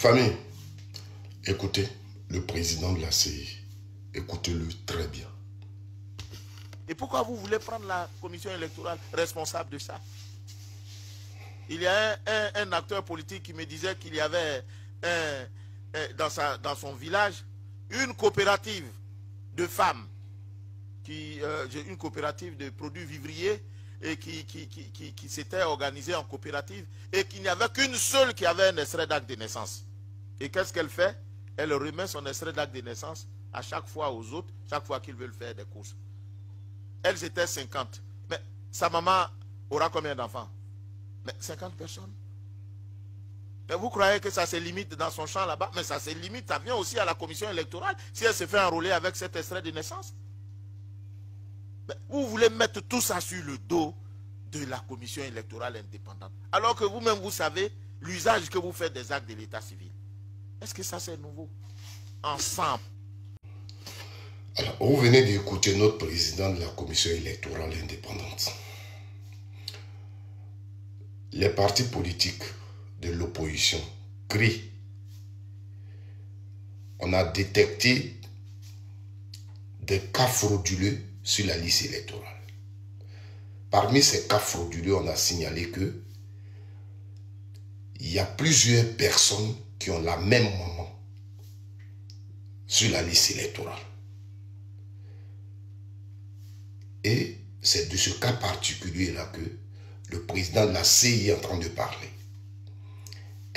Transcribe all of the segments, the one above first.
Famille, écoutez le président de la CI. Écoutez-le très bien. Et pourquoi vous voulez prendre la commission électorale responsable de ça? Il y a un acteur politique qui me disait qu'il y avait dans son village une coopérative de femmes, une coopérative de produits vivriers et qui s'était organisée en coopérative et qu'il n'y avait qu'une seule qui avait un extrait d'acte de naissance. Et qu'est-ce qu'elle fait? Elle remet son extrait d'acte de naissance à chaque fois aux autres, chaque fois qu'ils veulent faire des courses. Elles étaient 50. Mais sa maman aura combien d'enfants? Mais 50 personnes. Mais vous croyez que ça se limite dans son champ là-bas? Mais ça se limite, ça vient aussi à la commission électorale si elle se fait enrôler avec cet extrait de naissance. Mais vous voulez mettre tout ça sur le dos de la commission électorale indépendante. Alors que vous-même, vous savez l'usage que vous faites des actes de l'état civil. Est-ce que ça c'est nouveau? Ensemble. Alors, vous venez d'écouter notre président de la commission électorale indépendante. Les partis politiques de l'opposition crient. On a détecté des cas frauduleux sur la liste électorale. Parmi ces cas frauduleux, on a signalé que il y a plusieurs personnes qui ont la même maman sur la liste électorale. Et c'est de ce cas particulier-là que le président de la CI est en train de parler.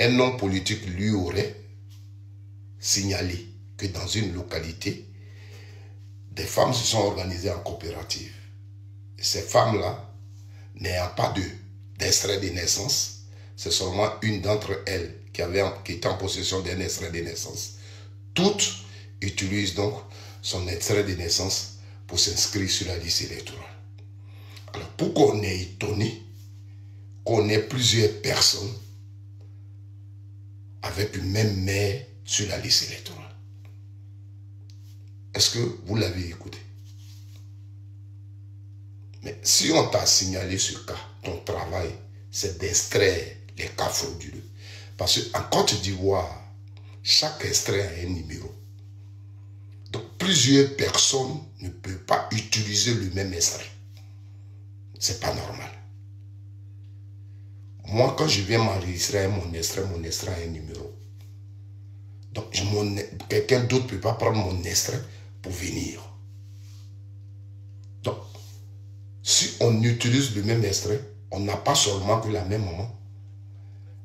Un homme politique lui aurait signalé que dans une localité, des femmes se sont organisées en coopérative. Et ces femmes-là, n'ayant pas d'extrait de naissance, c'est seulement une d'entre elles qui était en possession d'un extrait de naissance. Toutes utilisent donc son extrait de naissance pour s'inscrire sur la liste électorale. Alors, pourquoi on est étonné qu'on ait plusieurs personnes avec une même mère sur la liste électorale? Est-ce que vous l'avez écouté? Mais si on t'a signalé ce cas, ton travail, c'est d'extraire les cas frauduleux. Parce qu'en Côte d'Ivoire, chaque extrait a un numéro. Donc, plusieurs personnes ne peuvent pas utiliser le même extrait. C'est pas normal. Moi, quand je viens m'enregistrer mon extrait a un numéro. Donc, quelqu'un d'autre ne peut pas prendre mon extrait pour venir. Donc, si on utilise le même extrait, on n'a pas seulement que la même maman,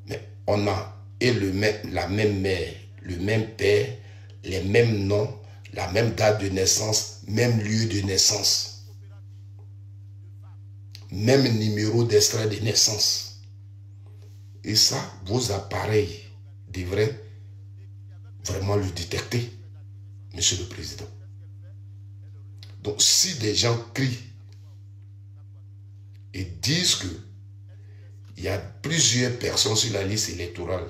mais on a la même mère, le même père, les mêmes noms, la même date de naissance, même lieu de naissance, même numéro d'extrait de naissance. Et ça, vos appareils devraient vraiment le détecter, Monsieur le Président. Donc, si des gens crient et disent que il y a plusieurs personnes sur la liste électorale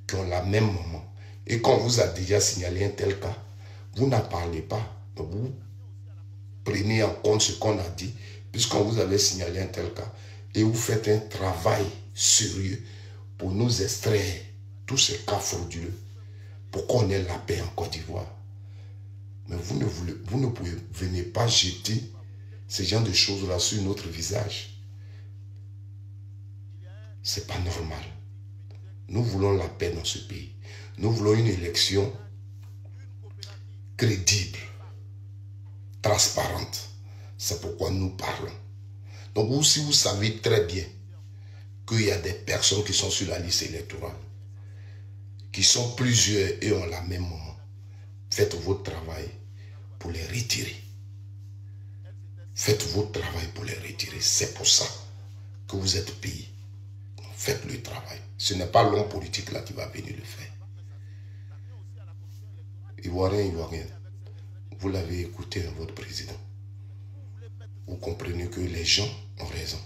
qui ont la même maman et qu'on vous a déjà signalé un tel cas, vous n'en parlez pas. Vous prenez en compte ce qu'on a dit puisqu'on vous avait signalé un tel cas et vous faites un travail sérieux pour nous extraire tous ces cas frauduleux pour qu'on ait la paix en Côte d'Ivoire. Mais vous ne venez pas jeter ce genre de choses-là sur notre visage. C'est pas normal. Nous voulons la paix dans ce pays. Nous voulons une élection crédible, transparente. C'est pourquoi nous parlons. Donc vous, si vous savez très bien qu'il y a des personnes qui sont sur la liste électorale, qui sont plusieurs et ont la même maman, faites votre travail pour les retirer. Faites votre travail pour les retirer. C'est pour ça que vous êtes payé. Faites le travail. Ce n'est pas l'homme politique là qui va venir le faire. Ivoirien, vous l'avez écouté, votre président. Vous comprenez que les gens ont raison.